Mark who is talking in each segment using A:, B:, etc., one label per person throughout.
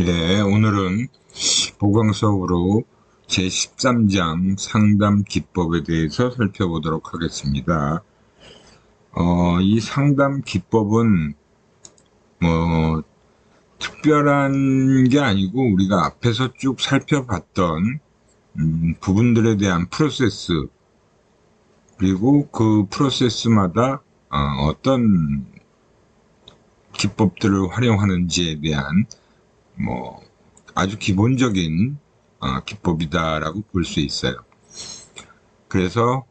A: 네, 오늘은 보강서으로 제13장 상담 기법에 대해서 살펴보도록 하겠습니다. 이 상담 기법은 뭐 특별한 게 아니고 우리가 앞에서 쭉 살펴봤던 부분들에 대한 프로세스, 그리고 그 프로세스마다 어떤 기법들을 활용하는지에 대한 아주 기본적인 기법이다라고 볼 수 있어요. 그래서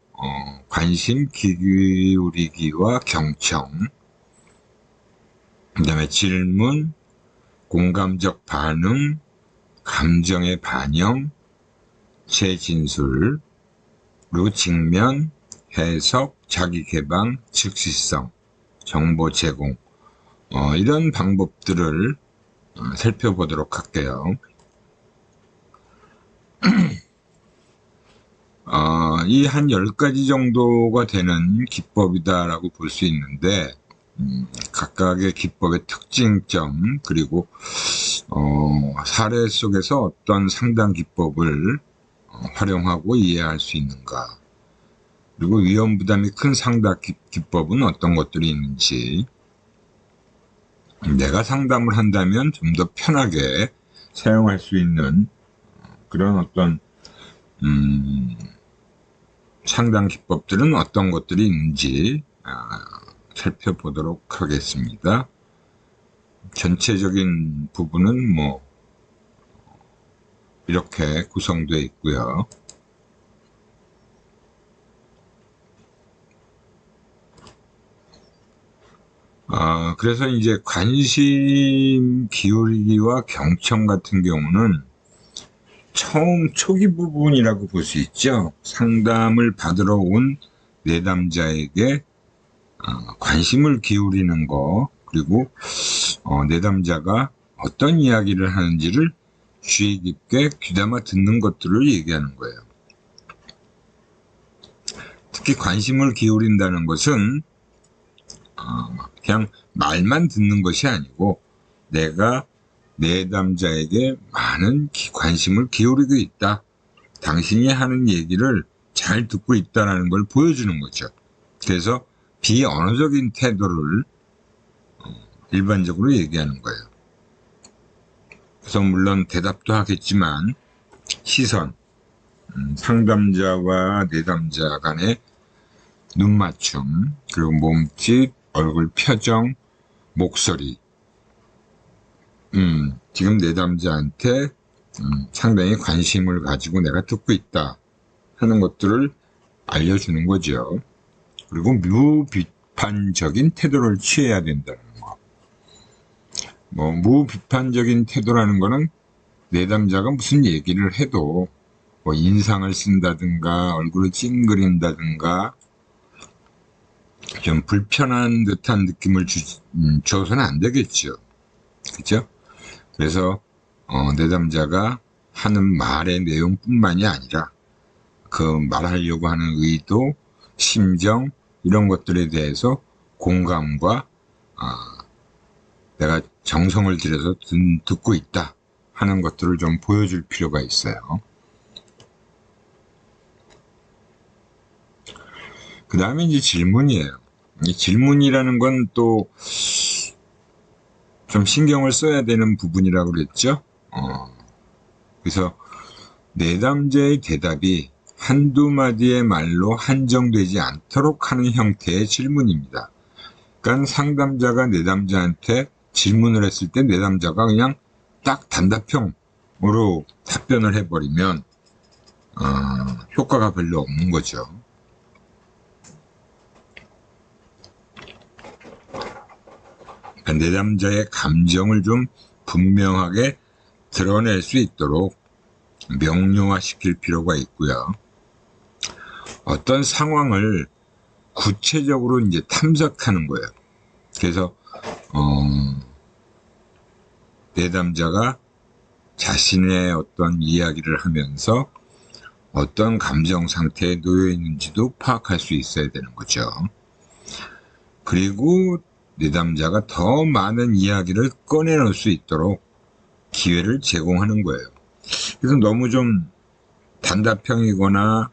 A: 관심 기울이기와 경청, 그 다음에 질문, 공감적 반응, 감정의 반영, 재진술, 그리고 직면, 해석, 자기개방, 즉시성, 정보 제공, 이런 방법들을 살펴보도록 할게요. 이 한 10가지 정도가 되는 기법이다라고 볼 수 있는데, 각각의 기법의 특징점, 그리고 사례 속에서 어떤 상담 기법을 활용하고 이해할 수 있는가, 그리고 위험 부담이 큰 상담 기법은 어떤 것들이 있는지, 내가 상담을 한다면 좀 더 편하게 사용할 수 있는 그런 어떤 상담 기법들은 어떤 것들이 있는지 살펴보도록 하겠습니다. 전체적인 부분은 이렇게 구성되어 있고요. 그래서 이제 관심 기울이기와 경청 같은 경우는 처음 초기 부분이라고 볼 수 있죠. 상담을 받으러 온 내담자에게 관심을 기울이는 거, 그리고 내담자가 어떤 이야기를 하는지를 주의 깊게 귀담아 듣는 것들을 얘기하는 거예요. 특히 관심을 기울인다는 것은 그냥 말만 듣는 것이 아니고 내가 내담자에게 많은 관심을 기울이고 있다, 당신이 하는 얘기를 잘 듣고 있다는 걸 보여주는 거죠. 그래서 비언어적인 태도를 일반적으로 얘기하는 거예요. 그래서 물론 대답도 하겠지만 시선, 상담자와 내담자 간의 눈맞춤, 그리고 몸짓, 얼굴 표정, 목소리, 지금 내담자한테 상당히 관심을 가지고 내가 듣고 있다 하는 것들을 알려주는 거죠. 그리고 무비판적인 태도를 취해야 된다는 거. 무비판적인 태도라는 거는 내담자가 무슨 얘기를 해도 인상을 쓴다든가 얼굴을 찡그린다든가 좀 불편한 듯한 느낌을 줘서는 안 되겠죠. 그죠? 그래서 내담자가 하는 말의 내용뿐만이 아니라 그 말하려고 하는 의도, 심정, 이런 것들에 대해서 공감과 내가 정성을 들여서 듣고 있다 하는 것들을 좀 보여줄 필요가 있어요. 그 다음에 이제 질문이에요. 이 질문이라는 건 또 좀 신경을 써야 되는 부분이라고 그랬죠. 그래서 내담자의 대답이 한두 마디의 말로 한정되지 않도록 하는 형태의 질문입니다. 그러니까 상담자가 내담자한테 질문을 했을 때 내담자가 그냥 딱 단답형으로 답변을 해버리면 효과가 별로 없는 거죠. 내담자의 감정을 좀 분명하게 드러낼 수 있도록 명료화시킬 필요가 있고요. 어떤 상황을 구체적으로 이제 탐색하는 거예요. 그래서 내담자가 자신의 어떤 이야기를 하면서 어떤 감정 상태에 놓여 있는지도 파악할 수 있어야 되는 거죠. 그리고 내담자가 더 많은 이야기를 꺼내놓을 수 있도록 기회를 제공하는 거예요. 그래서 너무 좀 단답형이거나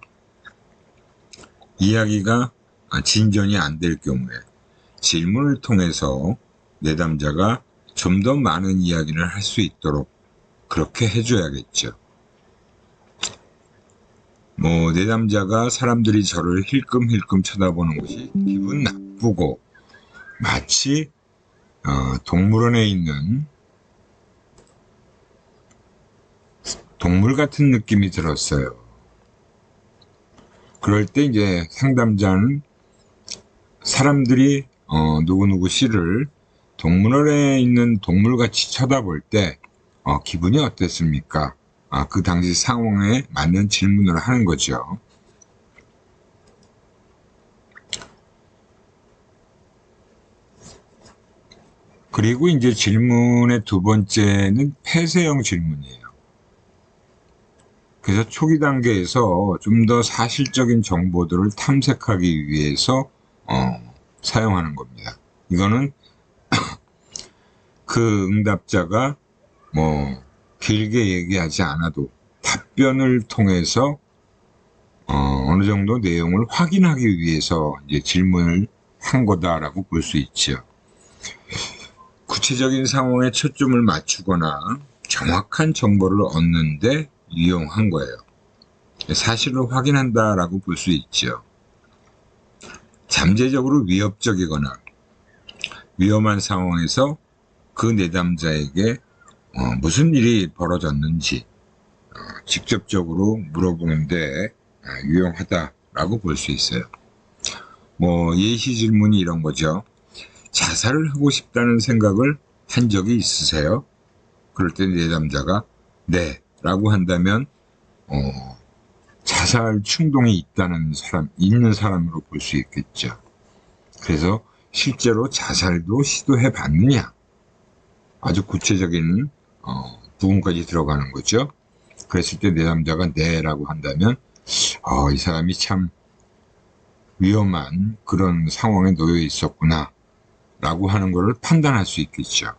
A: 이야기가 진전이 안 될 경우에 질문을 통해서 내담자가 좀 더 많은 이야기를 할 수 있도록 그렇게 해줘야겠죠. 뭐 내담자가 사람들이 저를 힐끔힐끔 쳐다보는 것이 기분 나쁘고 마치 동물원에 있는 동물 같은 느낌이 들었어요. 그럴 때 이제 상담자는 사람들이 누구누구 씨를 동물원에 있는 동물같이 쳐다볼 때 기분이 어땠습니까? 그 당시 상황에 맞는 질문을 하는 거죠. 그리고 이제 질문의 두 번째는 폐쇄형 질문이에요. 그래서 초기 단계에서 좀 더 사실적인 정보들을 탐색하기 위해서 사용하는 겁니다. 이거는 그 응답자가 뭐 길게 얘기하지 않아도 답변을 통해서 어느 정도 내용을 확인하기 위해서 이제 질문을 한 거다라고 볼 수 있죠. 구체적인 상황에 초점을 맞추거나 정확한 정보를 얻는데 이용한 거예요. 사실을 확인한다라고 볼 수 있죠. 잠재적으로 위협적이거나 위험한 상황에서 그 내담자에게 무슨 일이 벌어졌는지 직접적으로 물어보는데 유용하다라고 볼 수 있어요. 뭐 예시 질문이 이런 거죠. 자살을 하고 싶다는 생각을 한 적이 있으세요? 그럴 때 내담자가 네 라고 한다면 자살 충동이 있는 사람으로 볼 수 있겠죠. 그래서 실제로 자살도 시도해 봤느냐? 아주 구체적인 부분까지 들어가는 거죠. 그랬을 때 내담자가 네라고 한다면 이 사람이 참 위험한 그런 상황에 놓여 있었구나 라고 하는 것을 판단할 수 있겠죠.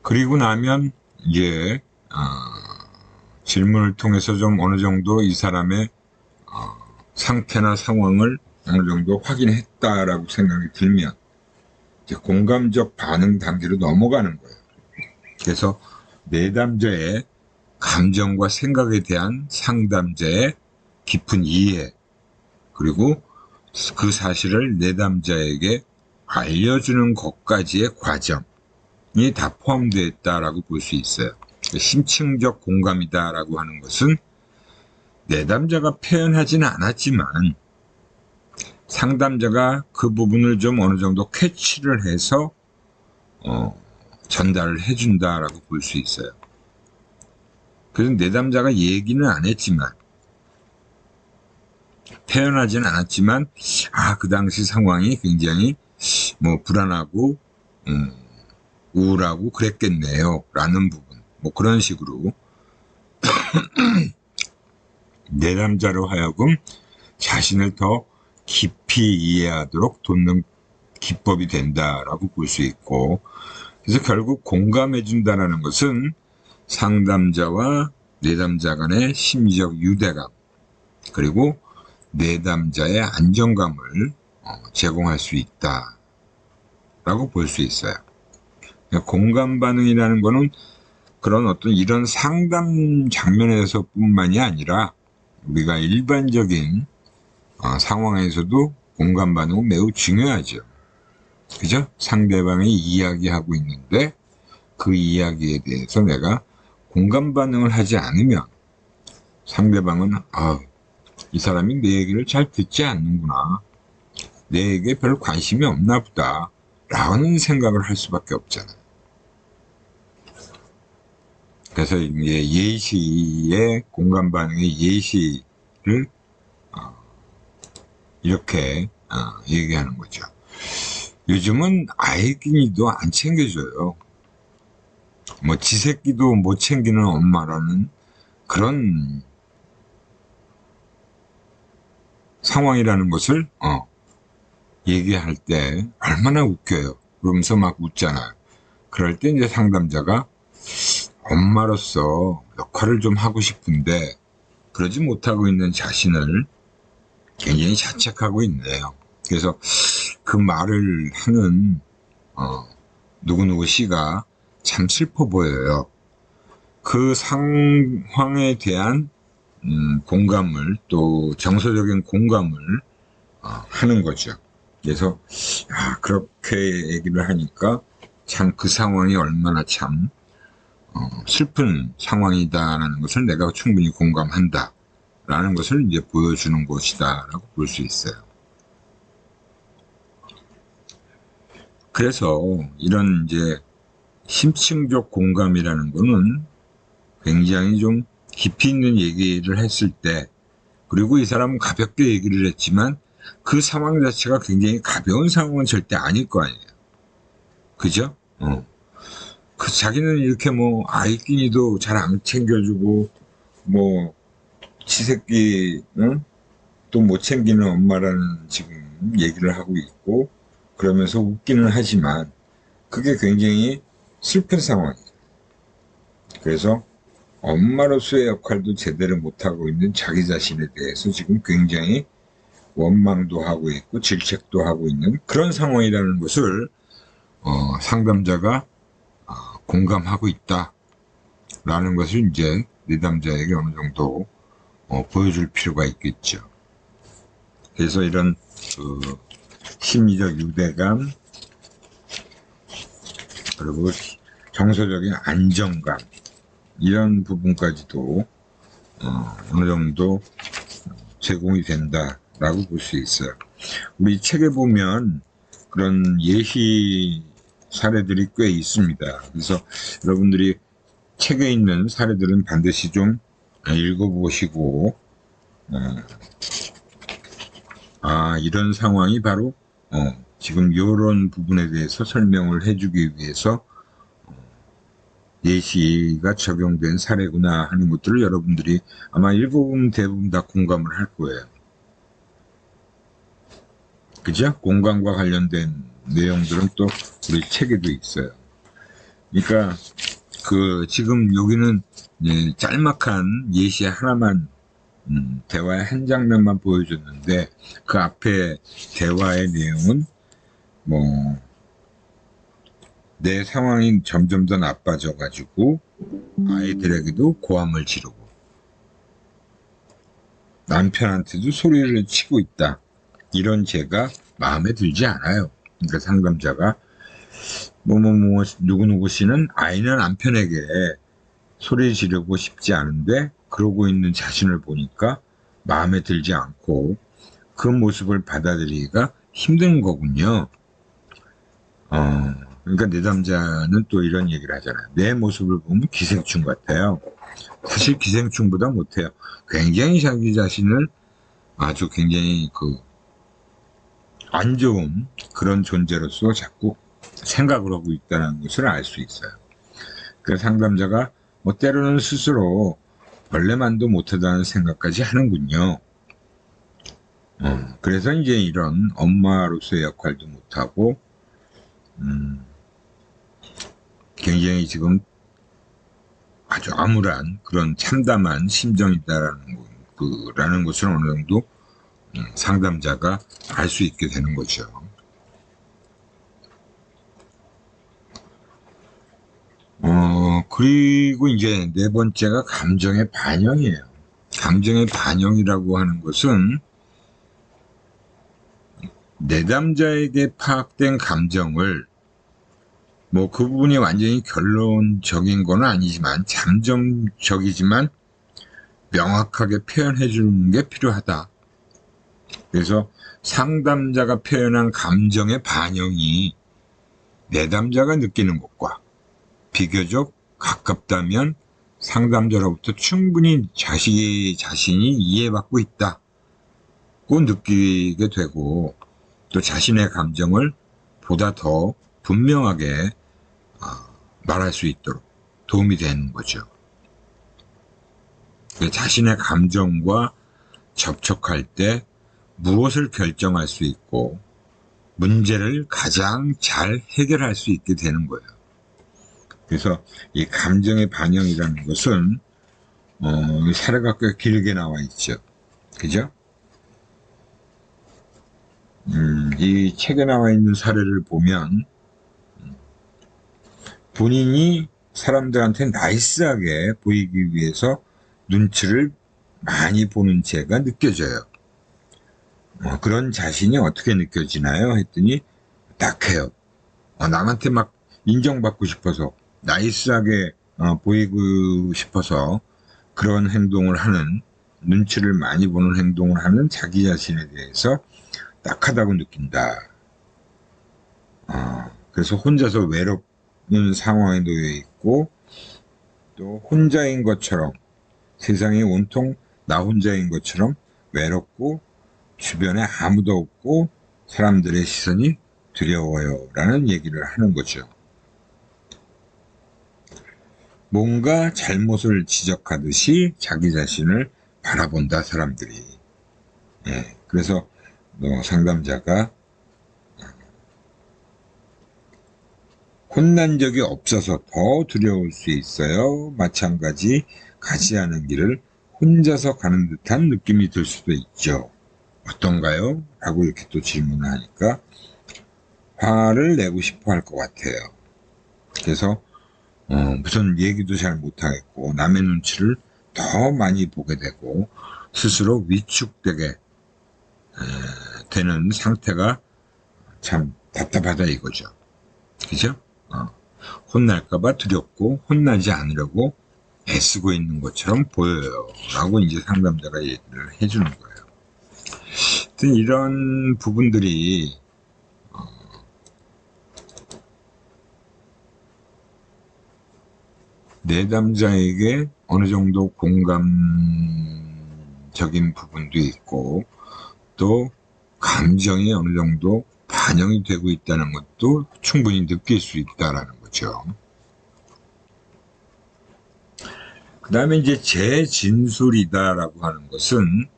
A: 그리고 나면 이제 질문을 통해서 좀 어느 정도 이 사람의 상태나 상황을 어느 정도 확인했다라고 생각이 들면 이제 공감적 반응 단계로 넘어가는 거예요. 그래서 내담자의 감정과 생각에 대한 상담자의 깊은 이해, 그리고 그 사실을 내담자에게 알려주는 것까지의 과정이 다 포함되어 있다라고 볼 수 있어요. 심층적 공감이다라고 하는 것은 내담자가 표현하지는 않았지만 상담자가 그 부분을 좀 어느 정도 캐치를 해서 전달을 해준다라고 볼 수 있어요. 그래서 내담자가 얘기는 안 했지만 표현하지는 않았지만 그 당시 상황이 굉장히 뭐 불안하고 우울하고 그랬겠네요 라는 부분, 뭐 그런 식으로 내담자로 하여금 자신을 더 깊이 이해하도록 돕는 기법이 된다라고 볼 수 있고, 그래서 결국 공감해준다는 것은 상담자와 내담자 간의 심리적 유대감, 그리고 내담자의 안정감을 제공할 수 있다라고 볼 수 있어요. 공감 반응이라는 것은 그런 어떤 이런 상담 장면에서 뿐만이 아니라 우리가 일반적인 상황에서도 공감 반응은 매우 중요하죠. 그죠? 상대방이 이야기하고 있는데 그 이야기에 대해서 내가 공감 반응을 하지 않으면 상대방은 이 사람이 내 얘기를 잘 듣지 않는구나, 내에게 별 관심이 없나 보다 라는 생각을 할 수밖에 없잖아요. 그래서 이제 예시의 공감 반응의 예시를 이렇게 얘기하는 거죠. 요즘은 아이끼니도 안 챙겨줘요. 뭐 지새끼도 못 챙기는 엄마라는 그런 상황이라는 것을 얘기할 때 얼마나 웃겨요. 그러면서 막 웃잖아요. 그럴 때 이제 상담자가 엄마로서 역할을 좀 하고 싶은데 그러지 못하고 있는 자신을 굉장히 자책하고 있네요. 그래서 그 말을 하는 누구누구 씨가 참 슬퍼 보여요. 그 상황에 대한 공감을, 또 정서적인 공감을 하는 거죠. 그래서 그렇게 얘기를 하니까 참 그 상황이 얼마나 참 슬픈 상황이다라는 것을 내가 충분히 공감한다 라는 것을 이제 보여주는 것이다 라고 볼 수 있어요. 그래서 이런 이제 심층적 공감이라는 거는 굉장히 좀 깊이 있는 얘기를 했을 때, 그리고 이 사람은 가볍게 얘기를 했지만 그 상황 자체가 굉장히 가벼운 상황은 절대 아닐 거 아니에요. 그죠? 그 자기는 이렇게 뭐 아이 끼니도 잘 안 챙겨주고 뭐 지새끼 또 못 챙기는 엄마라는 지금 얘기를 하고 있고, 그러면서 웃기는 하지만 그게 굉장히 슬픈 상황이에요. 그래서 엄마로서의 역할도 제대로 못하고 있는 자기 자신에 대해서 지금 굉장히 원망도 하고 있고 질책도 하고 있는 그런 상황이라는 것을 상담자가 공감하고 있다라는 것을 이제 내담자에게 어느 정도 보여줄 필요가 있겠죠. 그래서 이런 심리적 유대감, 그리고 정서적인 안정감, 이런 부분까지도 어느 정도 제공이 된다라고 볼 수 있어요. 우리 책에 보면 그런 예시 사례들이 꽤 있습니다. 그래서 여러분들이 책에 있는 사례들은 반드시 좀 읽어보시고, 이런 상황이 바로 지금 이런 부분에 대해서 설명을 해주기 위해서 예시가 적용된 사례구나 하는 것들을 여러분들이 아마 읽어보면 대부분 다 공감을 할 거예요. 그죠? 공감과 관련된 내용들은 또 우리 책에도 있어요. 그러니까 지금 여기는 짤막한 예시 하나만, 대화의 한 장면만 보여줬는데 그 앞에 대화의 내용은 내 상황이 점점 더 나빠져 가지고 아이들에게도 고함을 지르고 남편한테도 소리를 치고 있다, 이런 죄가 마음에 들지 않아요. 그러니까 상담자가 누구누구 씨는 아이는 남편에게 소리 지르고 싶지 않은데 그러고 있는 자신을 보니까 마음에 들지 않고 그 모습을 받아들이기가 힘든 거군요. 그러니까 내담자는 또 이런 얘기를 하잖아요. 내 모습을 보면 기생충 같아요. 사실 기생충보다 못해요. 굉장히 자기 자신을 아주 굉장히 안 좋은 그런 존재로서 자꾸 생각을 하고 있다는 것을 알 수 있어요. 그 상담자가 때로는 스스로 벌레만도 못하다는 생각까지 하는군요. 그래서 이제 이런 엄마로서의 역할도 못하고 굉장히 지금 아주 암울한 그런 참담한 심정이다라는 것을 어느 정도 상담자가 알 수 있게 되는 거죠. 그리고 이제 네 번째가 감정의 반영이에요. 감정의 반영이라고 하는 것은 내담자에게 파악된 감정을 그 부분이 완전히 결론적인 건 아니지만 잠정적이지만 명확하게 표현해 주는 게 필요하다. 그래서 상담자가 표현한 감정의 반영이 내담자가 느끼는 것과 비교적 가깝다면 상담자로부터 충분히 자신이 이해받고 있다고 느끼게 되고, 또 자신의 감정을 보다 더 분명하게 말할 수 있도록 도움이 되는 거죠. 자신의 감정과 접촉할 때 무엇을 결정할 수 있고 문제를 가장 잘 해결할 수 있게 되는 거예요. 그래서 이 감정의 반영이라는 것은 사례가 꽤 길게 나와 있죠. 그죠? 이 책에 나와 있는 사례를 보면 본인이 사람들한테 나이스하게 보이기 위해서 눈치를 많이 보는 죄가 느껴져요. 그런 자신이 어떻게 느껴지나요? 했더니 딱해요. 남한테 막 인정받고 싶어서 나이스하게 보이고 싶어서 그런 행동을 하는, 눈치를 많이 보는 행동을 하는 자기 자신에 대해서 딱하다고 느낀다. 그래서 혼자서 외롭는 상황에 놓여 있고 또 혼자인 것처럼, 세상이 온통 나 혼자인 것처럼 외롭고 주변에 아무도 없고 사람들의 시선이 두려워요 라는 얘기를 하는 거죠. 뭔가 잘못을 지적하듯이 자기 자신을 바라본다, 사람들이. 그래서 상담자가 혼난 적이 없어서 더 두려울 수 있어요. 마찬가지 가지 않은 길을 혼자서 가는 듯한 느낌이 들 수도 있죠. 어떤가요? 라고 이렇게 또 질문을 하니까 화를 내고 싶어 할 것 같아요. 그래서 무슨 얘기도 잘 못하겠고 남의 눈치를 더 많이 보게 되고 스스로 위축되게 되는 상태가 참 답답하다 이거죠. 그죠? 혼날까봐 두렵고 혼나지 않으려고 애쓰고 있는 것처럼 보여요 라고 이제 상담자가 얘기를 해주는 거예요. 하여튼 이런 부분들이 내담자에게 어느 정도 공감적인 부분도 있고 또 감정이 어느 정도 반영이 되고 있다는 것도 충분히 느낄 수 있다라는 거죠. 그 다음에 이제 재진술이다라고 하는 것은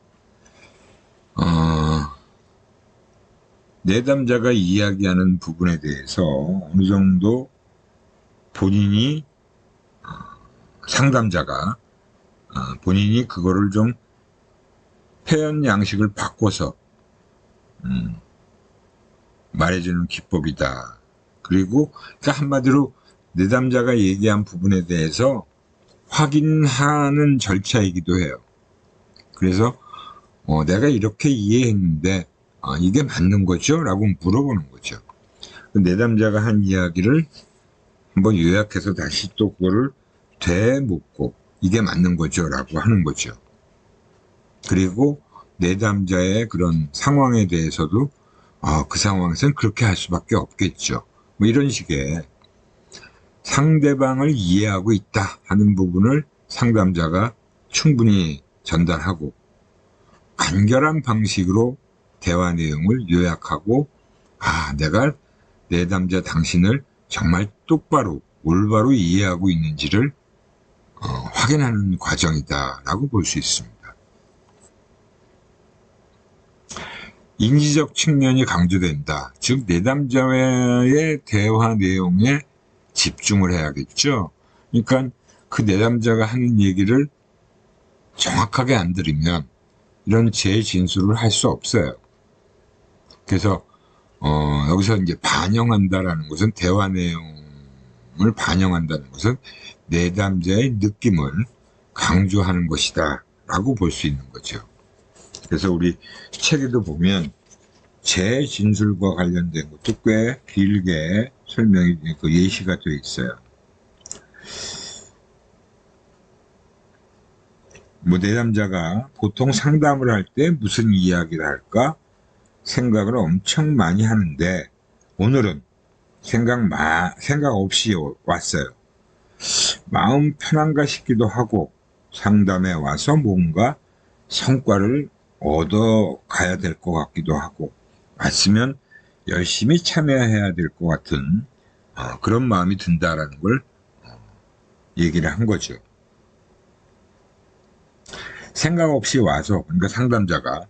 A: 내담자가 이야기하는 부분에 대해서 어느 정도 본인이 상담자가 본인이 그거를 좀 표현 양식을 바꿔서 말해주는 기법이다. 그리고 그러니까 한마디로 내담자가 얘기한 부분에 대해서 확인하는 절차이기도 해요. 그래서 내가 이렇게 이해했는데 이게 맞는 거죠? 라고 물어보는 거죠. 내담자가 한 이야기를 한번 요약해서 다시 또 그거를 되묻고 이게 맞는 거죠? 라고 하는 거죠. 그리고 내담자의 그런 상황에 대해서도 그 상황에서는 그렇게 할 수밖에 없겠죠. 뭐 이런 식의 상대방을 이해하고 있다 하는 부분을 상담자가 충분히 전달하고 간결한 방식으로 대화 내용을 요약하고 내가 내담자 당신을 정말 똑바로 올바로 이해하고 있는지를 확인하는 과정이다 라고 볼 수 있습니다. 인지적 측면이 강조된다. 즉 내담자와의 대화 내용에 집중을 해야겠죠. 그러니까 그 내담자가 하는 얘기를 정확하게 안 들으면 이런 재진술을 할 수 없어요. 그래서 여기서 이제 반영한다라는 것은, 대화 내용을 반영한다는 것은 내담자의 느낌을 강조하는 것이다 라고 볼 수 있는 거죠. 그래서 우리 책에도 보면 재진술과 관련된 것도 꽤 길게 설명이, 예시가 되어 있어요. 내담자가 보통 상담을 할 때 무슨 이야기를 할까 생각을 엄청 많이 하는데 오늘은 생각 없이 왔어요. 마음 편한가 싶기도 하고 상담에 와서 뭔가 성과를 얻어가야 될 것 같기도 하고 왔으면 열심히 참여해야 될 것 같은 그런 마음이 든다라는 걸 얘기를 한 거죠. 생각 없이 와서, 그러니까 상담자가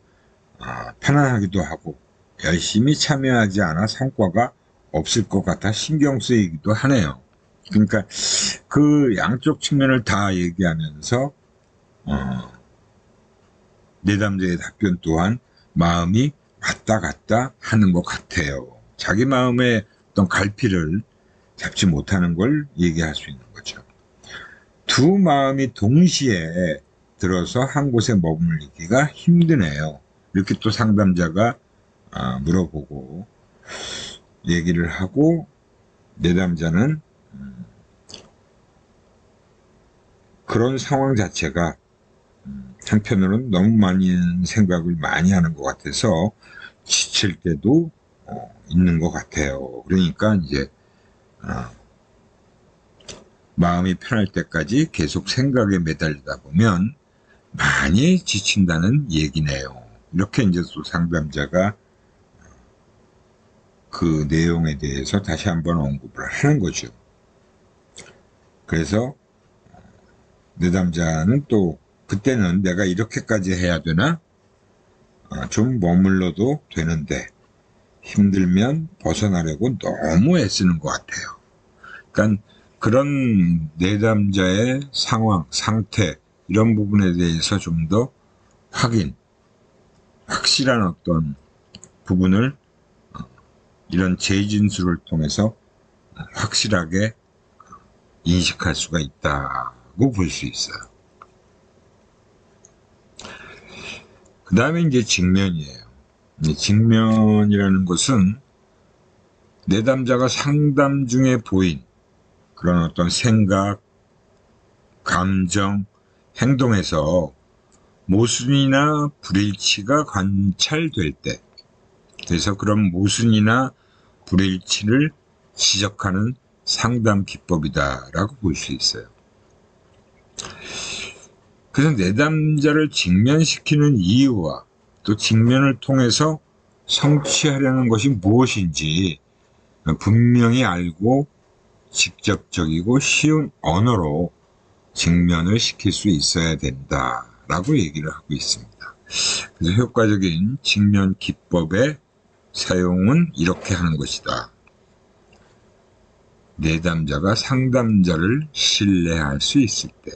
A: 편안하기도 하고 열심히 참여하지 않아 성과가 없을 것 같아 신경 쓰이기도 하네요. 그러니까 그 양쪽 측면을 다 얘기하면서 내담자의 답변 또한 마음이 왔다 갔다 하는 것 같아요. 자기 마음의 어떤 갈피를 잡지 못하는 걸 얘기할 수 있는 거죠. 두 마음이 동시에 들어서 한 곳에 머물기가 힘드네요. 이렇게 또 상담자가 물어보고 얘기를 하고, 내담자는 그런 상황 자체가 한편으로는 너무 많은 생각을 많이 하는 것 같아서 지칠 때도 있는 것 같아요. 그러니까 이제 마음이 편할 때까지 계속 생각에 매달리다 보면 많이 지친다는 얘기네요. 이렇게 이제 또 상담자가 그 내용에 대해서 다시 한번 언급을 하는 거죠. 그래서 내담자는 또 그때는 내가 이렇게까지 해야 되나? 좀 머물러도 되는데 힘들면 벗어나려고 너무 애쓰는 것 같아요. 그러니까 그런 내담자의 상황, 상태 이런 부분에 대해서 좀 더 확실한 어떤 부분을 이런 재진술을 통해서 확실하게 인식할 수가 있다고 볼 수 있어요. 그 다음에 이제 직면이에요. 직면이라는 것은 내담자가 상담 중에 보인 그런 어떤 생각, 감정, 행동에서 모순이나 불일치가 관찰될 때, 그래서 그런 모순이나 불일치를 지적하는 상담 기법이다라고 볼 수 있어요. 그래서 내담자를 직면시키는 이유와 또 직면을 통해서 성취하려는 것이 무엇인지 분명히 알고 직접적이고 쉬운 언어로 직면을 시킬 수 있어야 된다라고 얘기를 하고 있습니다. 그래서 효과적인 직면 기법의 사용은 이렇게 하는 것이다. 내담자가 상담자를 신뢰할 수 있을 때,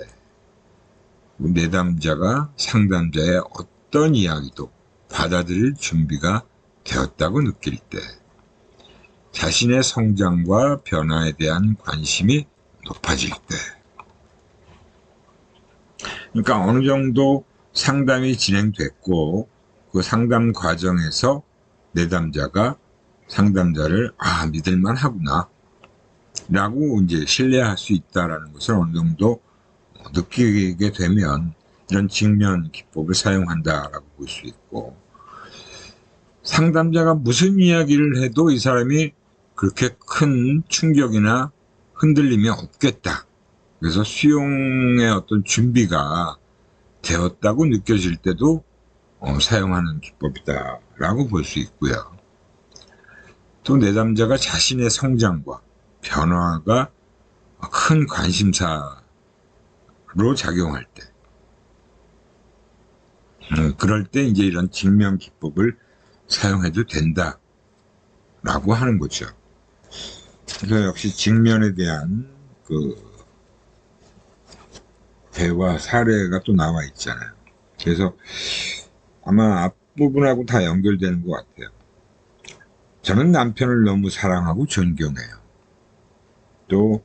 A: 내담자가 상담자의 어떤 이야기도 받아들일 준비가 되었다고 느낄 때, 자신의 성장과 변화에 대한 관심이 높아질 때, 그러니까 어느 정도 상담이 진행됐고 그 상담 과정에서 내담자가 상담자를 믿을만 하구나 라고 이제 신뢰할 수 있다라는 것을 어느 정도 느끼게 되면 이런 직면 기법을 사용한다라고 볼 수 있고, 상담자가 무슨 이야기를 해도 이 사람이 그렇게 큰 충격이나 흔들림이 없겠다. 그래서 수용의 어떤 준비가 되었다고 느껴질 때도 사용하는 기법이다라고 볼 수 있고요. 또 내담자가 자신의 성장과 변화가 큰 관심사로 작용할 때, 그럴 때 이제 이런 직면 기법을 사용해도 된다라고 하는 거죠. 그래서 역시 직면에 대한 그 대화 사례가 또 나와 있잖아요. 그래서 아마 앞부분하고 다 연결되는 것 같아요. 저는 남편을 너무 사랑하고 존경해요. 또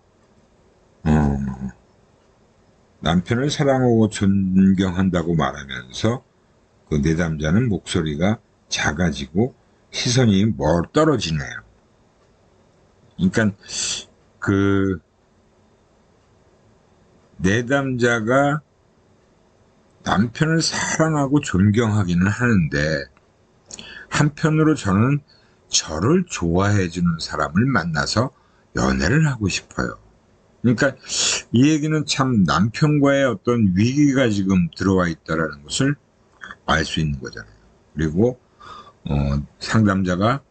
A: 남편을 사랑하고 존경한다고 말하면서 그 내담자는 목소리가 작아지고 시선이 떨어지네요. 그러니까 그 내담자가 남편을 사랑하고 존경하기는 하는데, 한편으로 저는 저를 좋아해주는 사람을 만나서 연애를 하고 싶어요. 그러니까 이 얘기는 참 남편과의 어떤 위기가 지금 들어와 있다는 것을 알 수 있는 거잖아요. 그리고 상담자가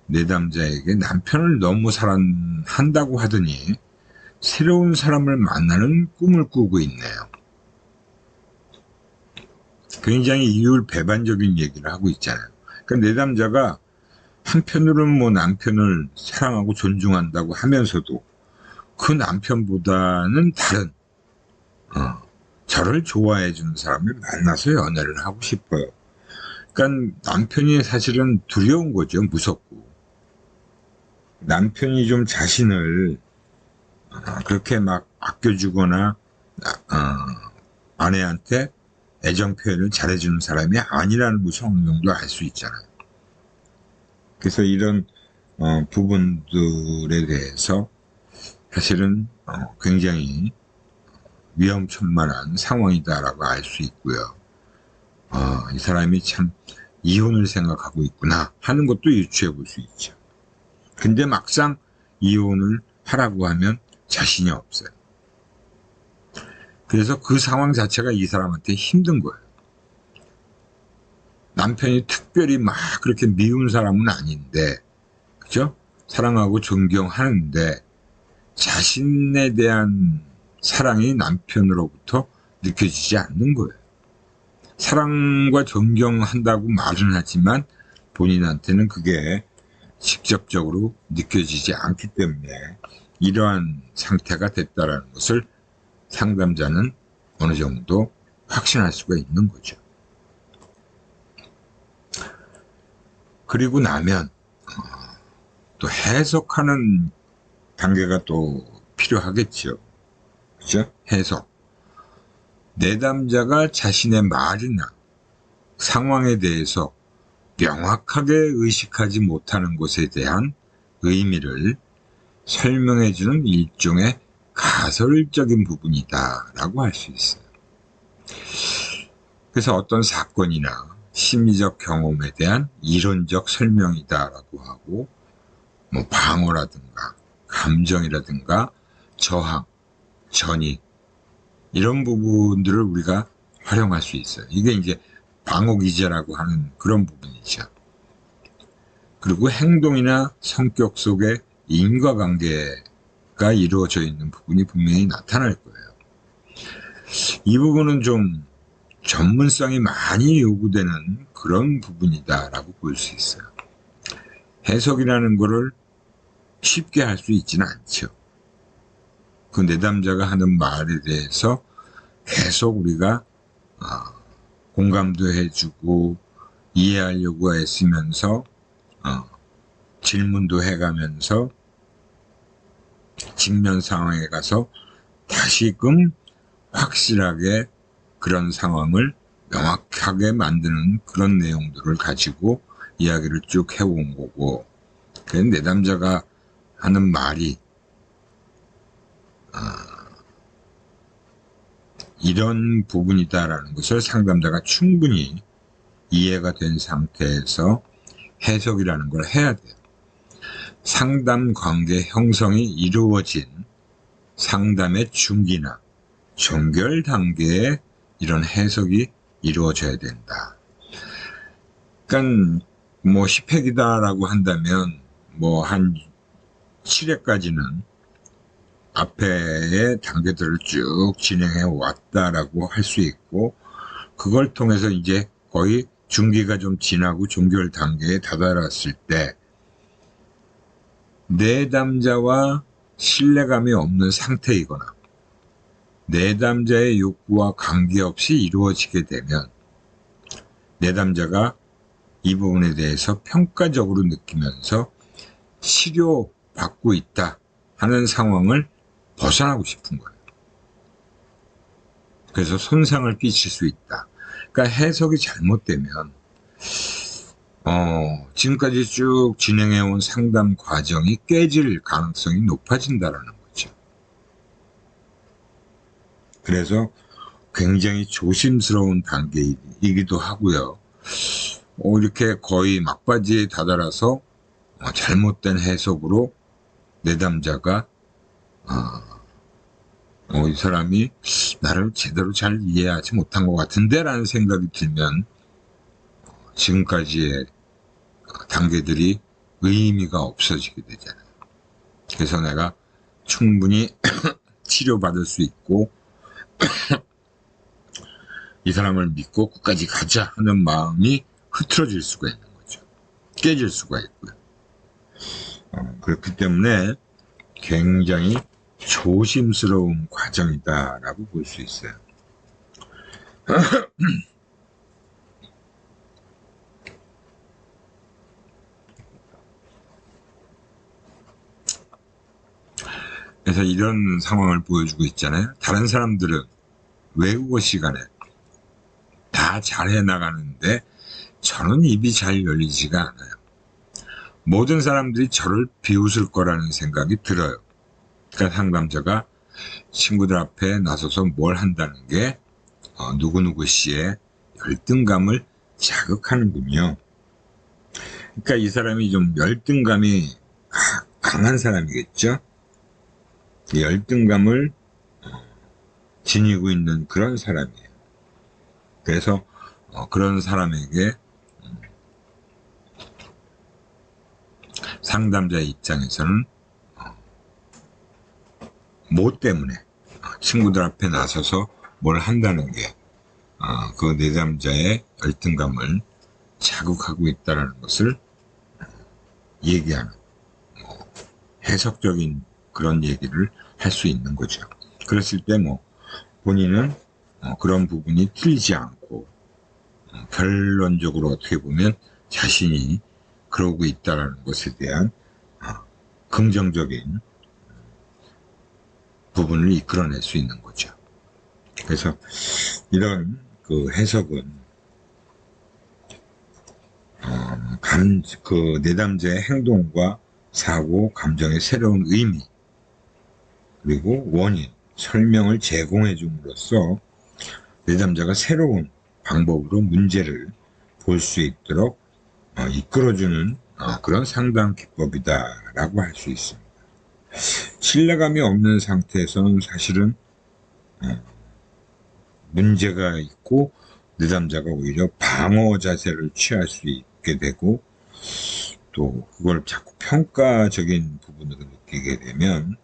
A: 내담자에게 남편을 너무 사랑한다고 하더니 새로운 사람을 만나는 꿈을 꾸고 있네요. 굉장히 이율배반적인 얘기를 하고 있잖아요. 그러니까 내담자가 한편으로는 남편을 사랑하고 존중한다고 하면서도 그 남편보다는 다른 저를 좋아해 주는 사람을 만나서 연애를 하고 싶어요. 그러니까 남편이 사실은 두려운 거죠. 무섭고. 남편이 좀 자신을 그렇게 막 아껴주거나 아내한테 애정 표현을 잘해주는 사람이 아니라는 것을 어느 정도 알 수 있잖아요. 그래서 이런 부분들에 대해서 사실은 굉장히 위험천만한 상황이다라고 알 수 있고요. 이 사람이 참 이혼을 생각하고 있구나 하는 것도 유추해 볼 수 있죠. 근데 막상 이혼을 하라고 하면 자신이 없어요. 그래서 그 상황 자체가 이 사람한테 힘든 거예요. 남편이 특별히 막 그렇게 미운 사람은 아닌데, 그죠? 사랑하고 존경하는데, 자신에 대한 사랑이 남편으로부터 느껴지지 않는 거예요. 사랑과 존경한다고 말은 하지만 본인한테는 그게 직접적으로 느껴지지 않기 때문에 이러한 상태가 됐다라는 것을 상담자는 어느 정도 확신할 수가 있는 거죠. 그리고 나면 또 해석하는 단계가 또 필요하겠죠. 그죠? 해석. 내담자가 자신의 말이나 상황에 대해서 명확하게 의식하지 못하는 것에 대한 의미를 설명해주는 일종의 가설적인 부분이다 라고 할 수 있어요. 그래서 어떤 사건이나 심리적 경험에 대한 이론적 설명이다 라고 하고, 뭐 방어라든가 감정이라든가 저항, 전이 이런 부분들을 우리가 활용할 수 있어요. 이게 이제 방어기제라고 하는 그런 부분이죠. 그리고 행동이나 성격 속에 인과관계가 이루어져 있는 부분이 분명히 나타날 거예요. 이 부분은 좀 전문성이 많이 요구되는 그런 부분이다라고 볼 수 있어요. 해석이라는 거를 쉽게 할 수 있지는 않죠. 그 내담자가 하는 말에 대해서 계속 우리가 공감도 해주고 이해하려고 애쓰면서 질문도 해가면서 직면 상황에 가서 다시금 확실하게 그런 상황을 명확하게 만드는 그런 내용들을 가지고 이야기를 쭉 해온 거고, 그래서 내담자가 하는 말이 이런 부분이다라는 것을 상담자가 충분히 이해가 된 상태에서 해석이라는 걸 해야 돼요. 상담 관계 형성이 이루어진 상담의 중기나 종결 단계에 이런 해석이 이루어져야 된다. 그러니까 뭐 10회기다라고 한다면 뭐 한 7회까지는 앞에의 단계들을 쭉 진행해 왔다라고 할 수 있고, 그걸 통해서 이제 거의 중기가 좀 지나고 종결 단계에 다다랐을 때 내담자와 신뢰감이 없는 상태이거나 내담자의 욕구와 관계없이 이루어지게 되면 내담자가 이 부분에 대해서 평가적으로 느끼면서 치료받고 있다 하는 상황을 벗어나고 싶은 거예요. 그래서 손상을 끼칠 수 있다. 그러니까 해석이 잘못되면 지금까지 쭉 진행해온 상담 과정이 깨질 가능성이 높아진다라는 거죠. 그래서 굉장히 조심스러운 단계이기도 하고요. 이렇게 거의 막바지에 다다라서 잘못된 해석으로 내담자가 이 사람이 나를 제대로 잘 이해하지 못한 것 같은데 라는 생각이 들면 지금까지의 단계들이 의미가 없어지게 되잖아요. 그래서 내가 충분히 치료받을 수 있고 이 사람을 믿고 끝까지 가자 하는 마음이 흐트러질 수가 있는 거죠. 깨질 수가 있고요. 그렇기 때문에 굉장히 조심스러운 과정이다라고 볼 수 있어요. 그래서 이런 상황을 보여주고 있잖아요. 다른 사람들은 외국어 시간에 다 잘해 나가는데 저는 입이 잘 열리지가 않아요. 모든 사람들이 저를 비웃을 거라는 생각이 들어요. 그러니까 상담자가 친구들 앞에 나서서 뭘 한다는 게 누구누구 씨의 열등감을 자극하는군요. 그러니까 이 사람이 좀 열등감이 강한 사람이겠죠. 열등감을 지니고 있는 그런 사람이에요. 그래서 그런 사람에게 상담자의 입장에서는 뭐 때문에 친구들 앞에 나서서 뭘 한다는 게 그 내담자의 열등감을 자극하고 있다는 것을 얘기하는 해석적인 그런 얘기를 할 수 있는 거죠. 그랬을 때 본인은 그런 부분이 틀리지 않고 결론적으로 어떻게 보면 자신이 그러고 있다는 것에 대한 긍정적인 부분을 이끌어낼 수 있는 거죠. 그래서 이런 그 해석은 그 내담자의 행동과 사고, 감정의 새로운 의미, 그리고 원인, 설명을 제공해 줌으로써 내담자가 새로운 방법으로 문제를 볼 수 있도록 이끌어주는 그런 상담 기법이다라고 할 수 있습니다. 신뢰감이 없는 상태에서는 사실은 문제가 있고 내담자가 오히려 방어 자세를 취할 수 있게 되고 또 그걸 자꾸 평가적인 부분으로 느끼게 되면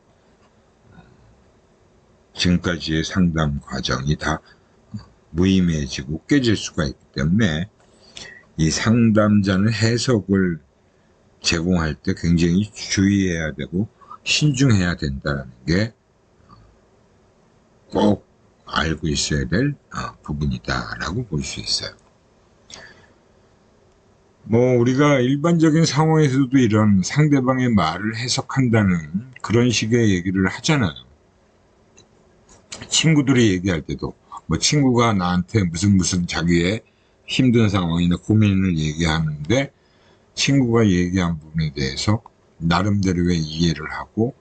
A: 지금까지의 상담 과정이 다 무의미해지고 깨질 수가 있기 때문에 이 상담자는 해석을 제공할 때 굉장히 주의해야 되고 신중해야 된다는 게 꼭 알고 있어야 될 부분이다라고 볼 수 있어요. 우리가 일반적인 상황에서도 이런 상대방의 말을 해석한다는 그런 식의 얘기를 하잖아요. 친구들이 얘기할 때도 친구가 나한테 무슨 자기의 힘든 상황이나 고민을 얘기하는데 친구가 얘기한 부분에 대해서 나름대로의 이해를 하고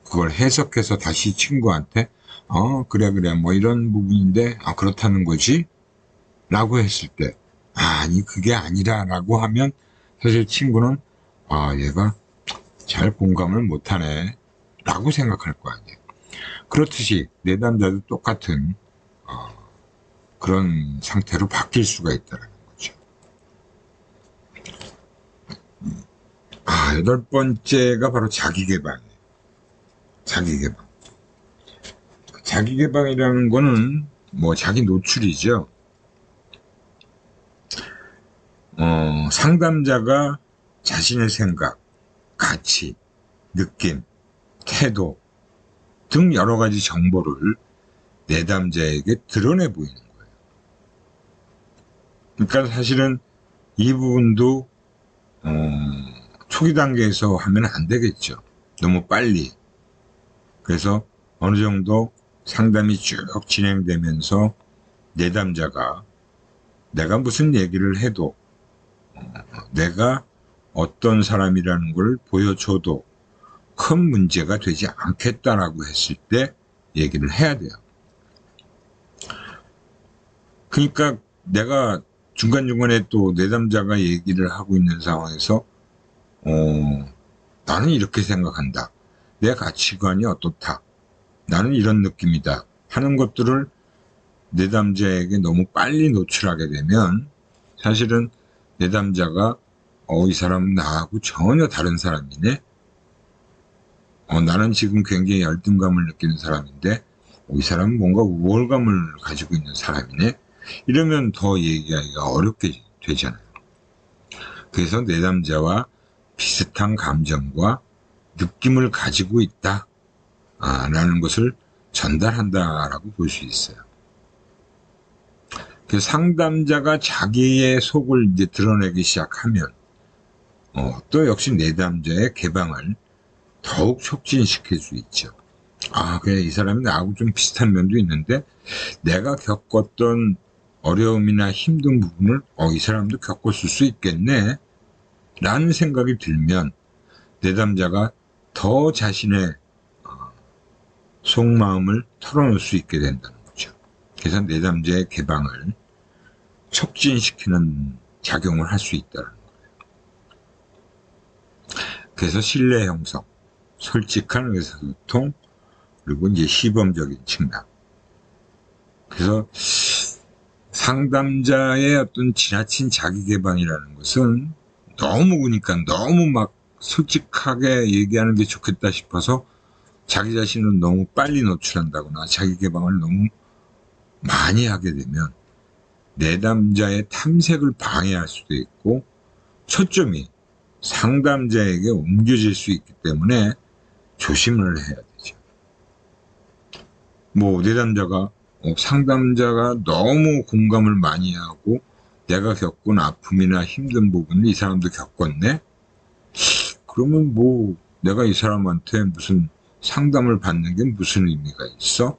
A: 그걸 해석해서 다시 친구한테 그래 이런 부분인데 그렇다는 거지? 라고 했을 때 아니 그게 아니라 라고 하면 사실 친구는 얘가 잘 공감을 못하네 라고 생각할 거 아니에요. 그렇듯이 내담자도 똑같은 그런 상태로 바뀔 수가 있다는 거죠. 8번째가 바로 자기개방이에요. 자기개방. 자기개방이라는 거는 자기 노출이죠. 상담자가 자신의 생각, 가치, 느낌, 태도 등 여러 가지 정보를 내담자에게 드러내 보이는 거예요. 그러니까 사실은 이 부분도 초기 단계에서 하면 안 되겠죠. 너무 빨리. 그래서 어느 정도 상담이 쭉 진행되면서 내담자가 내가 무슨 얘기를 해도 내가 어떤 사람이라는 걸 보여줘도 큰 문제가 되지 않겠다라고 했을 때 얘기를 해야 돼요. 그러니까 내가 중간중간에 또 내담자가 얘기를 하고 있는 상황에서 나는 이렇게 생각한다. 내 가치관이 어떻다. 나는 이런 느낌이다. 하는 것들을 내담자에게 너무 빨리 노출하게 되면 사실은 내담자가 이 사람은 나하고 전혀 다른 사람이네. 나는 지금 굉장히 열등감을 느끼는 사람인데 이 사람은 뭔가 우월감을 가지고 있는 사람이네. 이러면 더 얘기하기가 어렵게 되잖아요. 그래서 내담자와 비슷한 감정과 느낌을 가지고 있다. 라는 것을 전달한다라고 볼 수 있어요. 그 상담자가 자기의 속을 이제 드러내기 시작하면 또 역시 내담자의 개방을 더욱 촉진시킬 수 있죠. 그래, 이 사람이 나하고 좀 비슷한 면도 있는데 내가 겪었던 어려움이나 힘든 부분을 이 사람도 겪었을 수 있겠네 라는 생각이 들면 내담자가 더 자신의 속마음을 털어놓을 수 있게 된다는 거죠. 그래서 내담자의 개방을 촉진시키는 작용을 할 수 있다는 거예요. 그래서 신뢰 형성, 솔직한 의사소통, 그리고 이제 시범적인 측량. 그래서 상담자의 어떤 지나친 자기 개방이라는 것은 그러니까 너무 막 솔직하게 얘기하는 게 좋겠다 싶어서 자기 자신을 너무 빨리 노출한다거나 자기 개방을 너무 많이 하게 되면 내담자의 탐색을 방해할 수도 있고 초점이 상담자에게 옮겨질 수 있기 때문에 조심을 해야 되죠. 내담자가 상담자가 너무 공감을 많이 하고 내가 겪은 아픔이나 힘든 부분을 이 사람도 겪었네? 그러면 내가 이 사람한테 무슨 상담을 받는 게 무슨 의미가 있어?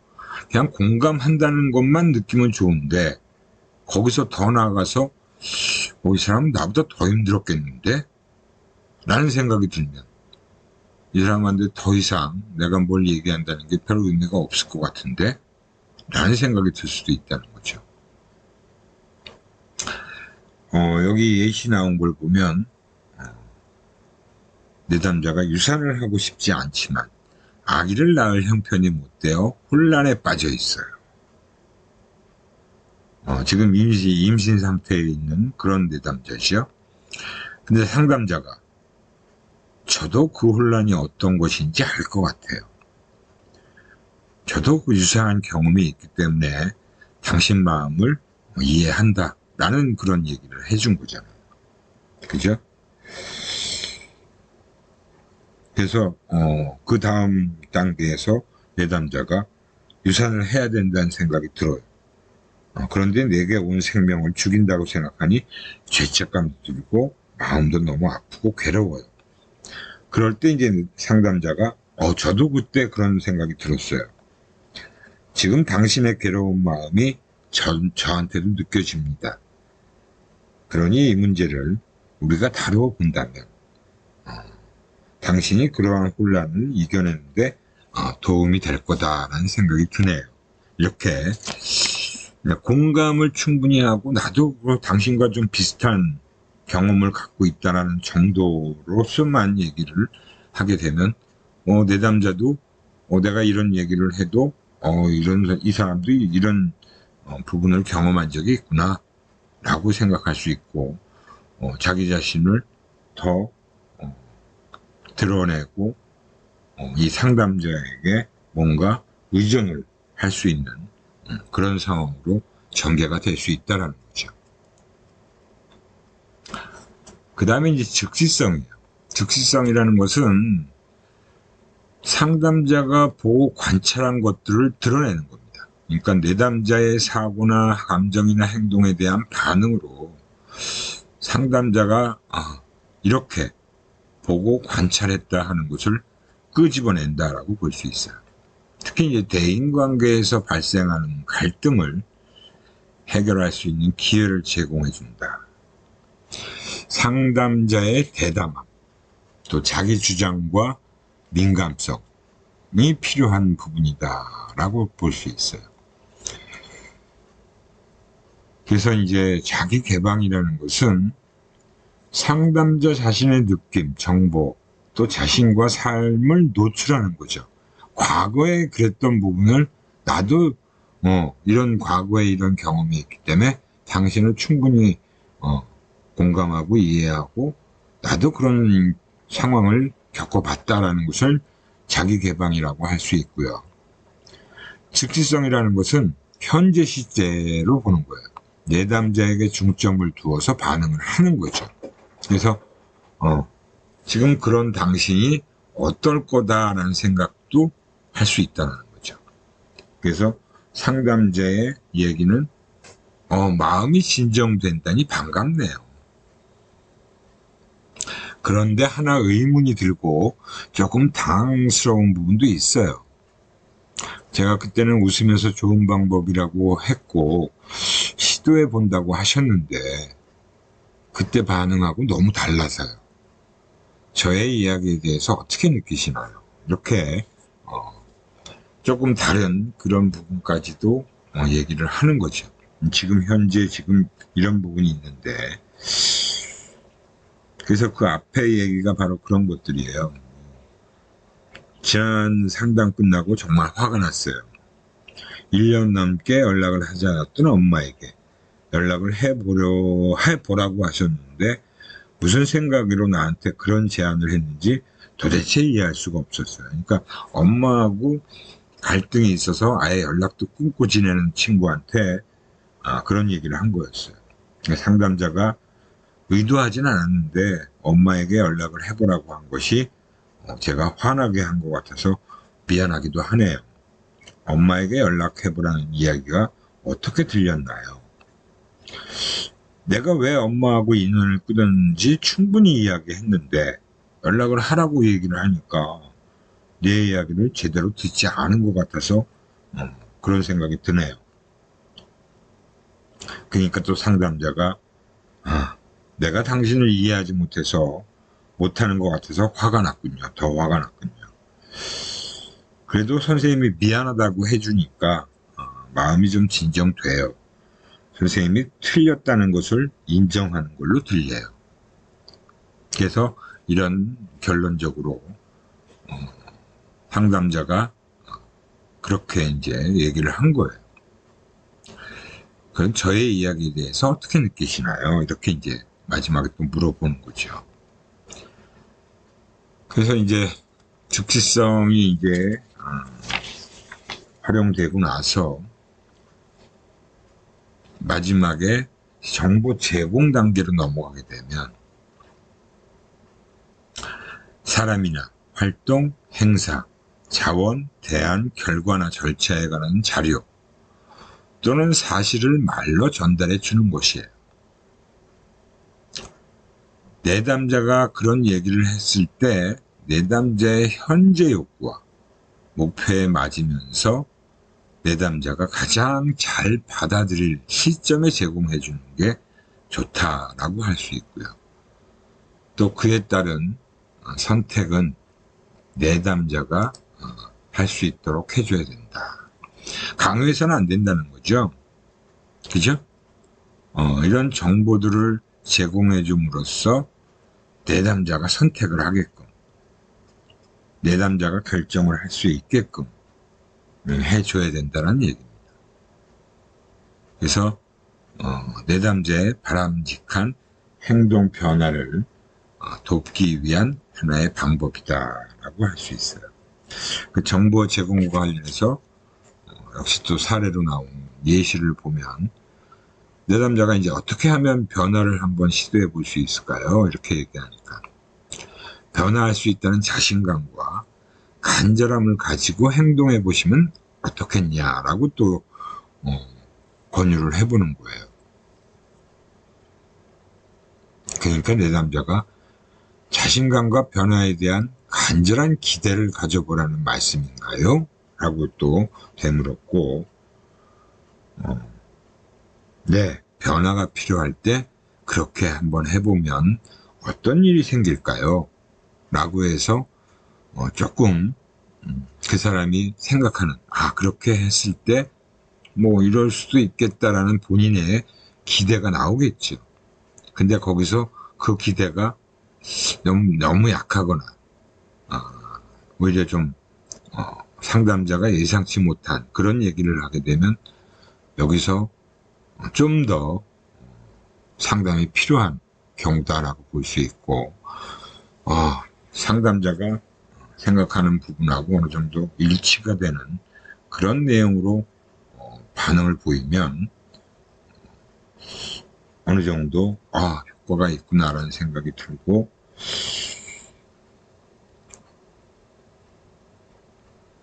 A: 그냥 공감한다는 것만 느끼면 좋은데 거기서 더 나아가서 이 사람은 나보다 더 힘들었겠는데? 라는 생각이 들면 이 사람한테 더 이상 내가 뭘 얘기한다는 게 별 의미가 없을 것 같은데? 라는 생각이 들 수도 있다는 거죠. 여기 예시 나온 걸 보면 내담자가 유산을 하고 싶지 않지만 아기를 낳을 형편이 못 되어 혼란에 빠져 있어요. 지금 임신 상태에 있는 그런 내담자죠. 근데 상담자가 저도 그 혼란이 어떤 것인지 알 것 같아요. 저도 그 유사한 경험이 있기 때문에 당신 마음을 이해한다 라는 그런 얘기를 해준 거잖아요. 그죠? 그래서 그 다음 단계에서 내담자가 유산을 해야 된다는 생각이 들어요. 그런데 내게 온 생명을 죽인다고 생각하니 죄책감도 들고 마음도 너무 아프고 괴로워요. 그럴 때 이제 상담자가 저도 그때 그런 생각이 들었어요. 지금 당신의 괴로운 마음이 저한테도 느껴집니다. 그러니 이 문제를 우리가 다루어 본다면 당신이 그러한 혼란을 이겨내는데 도움이 될 거다라는 생각이 드네요. 이렇게 공감을 충분히 하고 나도 당신과 좀 비슷한 경험을 갖고 있다는 정도로서만 얘기를 하게 되면 내담자도 내가 이런 얘기를 해도 이 사람도 이런 부분을 경험한 적이 있구나 라고 생각할 수 있고 자기 자신을 더 드러내고 이 상담자에게 뭔가 의존을 할 수 있는 그런 상황으로 전개가 될 수 있다는 거죠. 그 다음에 이제 즉시성이에요. 즉시성이라는 것은 상담자가 보고 관찰한 것들을 드러내는 겁니다. 그러니까 내담자의 사고나 감정이나 행동에 대한 반응으로 상담자가 이렇게 보고 관찰했다 하는 것을 끄집어낸다라고 볼 수 있어요. 특히 이제 대인관계에서 발생하는 갈등을 해결할 수 있는 기회를 제공해 준다. 상담자의 대담함, 또 자기 주장과 민감성이 필요한 부분이다라고 볼 수 있어요. 그래서 이제 자기 개방이라는 것은 상담자 자신의 느낌, 정보, 또 자신과 삶을 노출하는 거죠. 과거에 그랬던 부분을 나도 이런 과거에 이런 경험이 있기 때문에 당신을 충분히 공감하고 이해하고 나도 그런 상황을 겪어봤다라는 것을 자기 개방이라고 할 수 있고요. 즉시성이라는 것은 현재 시제로 보는 거예요. 내담자에게 중점을 두어서 반응을 하는 거죠. 그래서 지금 그런 당신이 어떨 거다라는 생각도 할 수 있다는 거죠. 그래서 상담자의 얘기는 마음이 진정된다니 반갑네요. 그런데 하나 의문이 들고 조금 당황스러운 부분도 있어요. 제가 그때는 웃으면서 좋은 방법이라고 했고 시도해 본다고 하셨는데 그때 반응하고 너무 달라서요. 저의 이야기에 대해서 어떻게 느끼시나요? 이렇게 조금 다른 그런 부분까지도 얘기를 하는 거죠. 지금 현재 지금 이런 부분이 있는데 그래서 그 앞에 얘기가 바로 그런 것들이에요. 지난 상담 끝나고 정말 화가 났어요. 1년 넘게 연락을 하지 않았던 엄마에게 연락을 해보라고 하셨는데 무슨 생각으로 나한테 그런 제안을 했는지 도대체 이해할 수가 없었어요. 그러니까 엄마하고 갈등이 있어서 아예 연락도 끊고 지내는 친구한테 그런 얘기를 한 거였어요. 상담자가 의도하진 않았는데 엄마에게 연락을 해보라고 한 것이 제가 화나게 한 것 같아서 미안하기도 하네요. 엄마에게 연락해보라는 이야기가 어떻게 들렸나요? 내가 왜 엄마하고 인연을 끊었는지 충분히 이야기했는데 연락을 하라고 얘기를 하니까 내 이야기를 제대로 듣지 않은 것 같아서 그런 생각이 드네요. 그러니까 또 상담자가 내가 당신을 이해하지 못하는 것 같아서 화가 났군요. 더 화가 났군요. 그래도 선생님이 미안하다고 해주니까 마음이 좀 진정돼요. 선생님이 틀렸다는 것을 인정하는 걸로 들려요. 그래서 이런 결론적으로 상담자가 그렇게 이제 얘기를 한 거예요. 그럼 저의 이야기에 대해서 어떻게 느끼시나요? 이렇게 이제 마지막에 또 물어보는 거죠. 그래서 이제 즉시성이 이제 활용되고 나서 마지막에 정보 제공 단계로 넘어가게 되면 사람이나 활동, 행사, 자원, 대안, 결과나 절차에 관한 자료 또는 사실을 말로 전달해 주는 것이에요. 내담자가 그런 얘기를 했을 때 내담자의 현재 욕구와 목표에 맞으면서 내담자가 가장 잘 받아들일 시점에 제공해 주는 게 좋다라고 할 수 있고요. 또 그에 따른 선택은 내담자가 할 수 있도록 해줘야 된다. 강요해서는 안 된다는 거죠. 그죠? 이런 정보들을 제공해 줌으로써 내담자가 선택을 하게끔 내담자가 결정을 할 수 있게끔 해줘야 된다는 얘기입니다. 그래서 내담자의 바람직한 행동 변화를 돕기 위한 하나의 방법이다라고 할 수 있어요. 그 정보 제공과 관련해서 역시 또 사례로 나온 예시를 보면 내담자가 이제 어떻게 하면 변화를 한번 시도해 볼 수 있을까요? 이렇게 얘기하니까 변화할 수 있다는 자신감과 간절함을 가지고 행동해 보시면 어떻겠냐라고 또 권유를 해보는 거예요. 그러니까 내담자가 자신감과 변화에 대한 간절한 기대를 가져보라는 말씀인가요? 라고 또 되물었고 네, 변화가 필요할 때 그렇게 한번 해보면 어떤 일이 생길까요? 라고 해서 조금 그 사람이 생각하는 그렇게 했을 때 뭐 이럴 수도 있겠다라는 본인의 기대가 나오겠죠. 근데 거기서 그 기대가 너무 약하거나 오히려 좀 상담자가 예상치 못한 그런 얘기를 하게 되면 여기서 좀 더 상담이 필요한 경우다라고 볼 수 있고 상담자가 생각하는 부분하고 어느 정도 일치가 되는 그런 내용으로 반응을 보이면 어느 정도 효과가 있구나라는 생각이 들고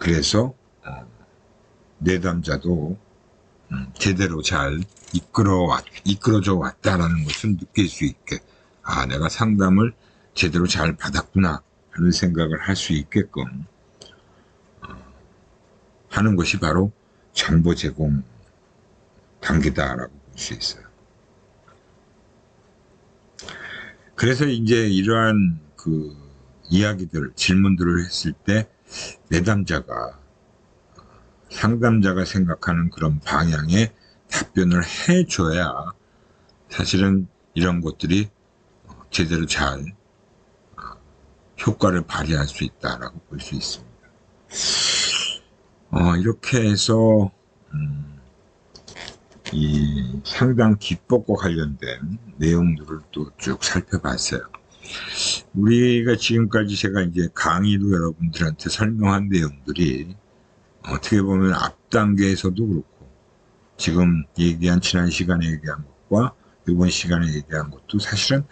A: 그래서 내담자도 제대로 잘 이끌어져 왔다라는 것을 느낄 수 있게, 아, 내가 상담을 제대로 잘 받았구나 하는 생각을 할 수 있게끔 하는 것이 바로 정보 제공 단계다라고 볼 수 있어요. 그래서 이제 이러한 그 이야기들, 질문들을 했을 때 내담자가, 상담자가 생각하는 그런 방향의 답변을 해줘야 사실은 이런 것들이 제대로 잘 효과를 발휘할 수 있다라고 볼 수 있습니다. 이렇게 해서 이 상담 기법과 관련된 내용들을 또 쭉 살펴봤어요. 우리가 지금까지 제가 이제 강의로 여러분들한테 설명한 내용들이 어떻게 보면 앞 단계에서도 그렇고 지금 얘기한 지난 시간에 얘기한 것과 이번 시간에 얘기한 것도 사실은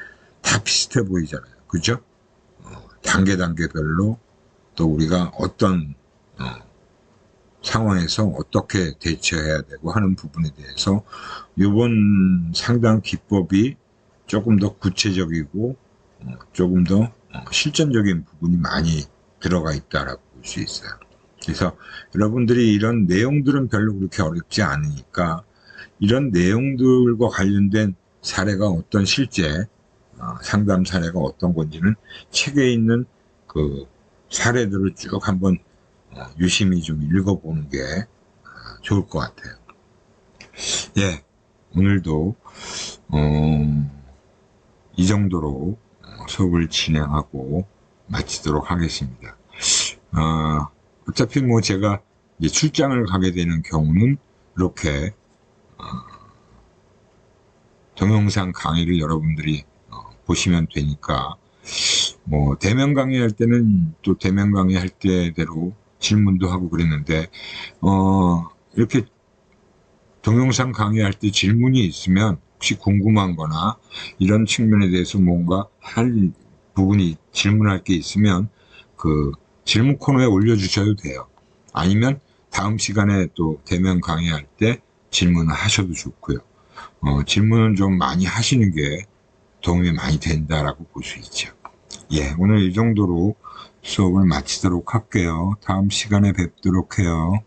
A: 다 비슷해 보이잖아요. 그죠? 단계별로 또 우리가 어떤 상황에서 어떻게 대처해야 되고 하는 부분에 대해서 이번 상담 기법이 조금 더 구체적이고 조금 더 실전적인 부분이 많이 들어가 있다라고 볼 수 있어요. 그래서 여러분들이 이런 내용들은 별로 그렇게 어렵지 않으니까 이런 내용들과 관련된 사례가 어떤 실제 상담 사례가 어떤 건지는 책에 있는 그 사례들을 쭉 한번 유심히 좀 읽어보는 게 좋을 것 같아요. 예, 오늘도 이 정도로 수업을 진행하고 마치도록 하겠습니다. 어차피 뭐 제가 이제 출장을 가게 되는 경우는 이렇게 동영상 강의를 여러분들이 보시면 되니까, 뭐 대면 강의할 때는 또 대면 강의할 때대로 질문도 하고 그랬는데 이렇게 동영상 강의할 때 질문이 있으면 혹시 궁금한 거나 이런 측면에 대해서 뭔가 할 부분이 질문할 게 있으면 그 질문 코너에 올려주셔도 돼요. 아니면 다음 시간에 또 대면 강의할 때 질문을 하셔도 좋고요. 질문은 좀 많이 하시는 게 도움이 많이 된다라고 볼 수 있죠. 예, 오늘 이 정도로 수업을 마치도록 할게요. 다음 시간에 뵙도록 해요.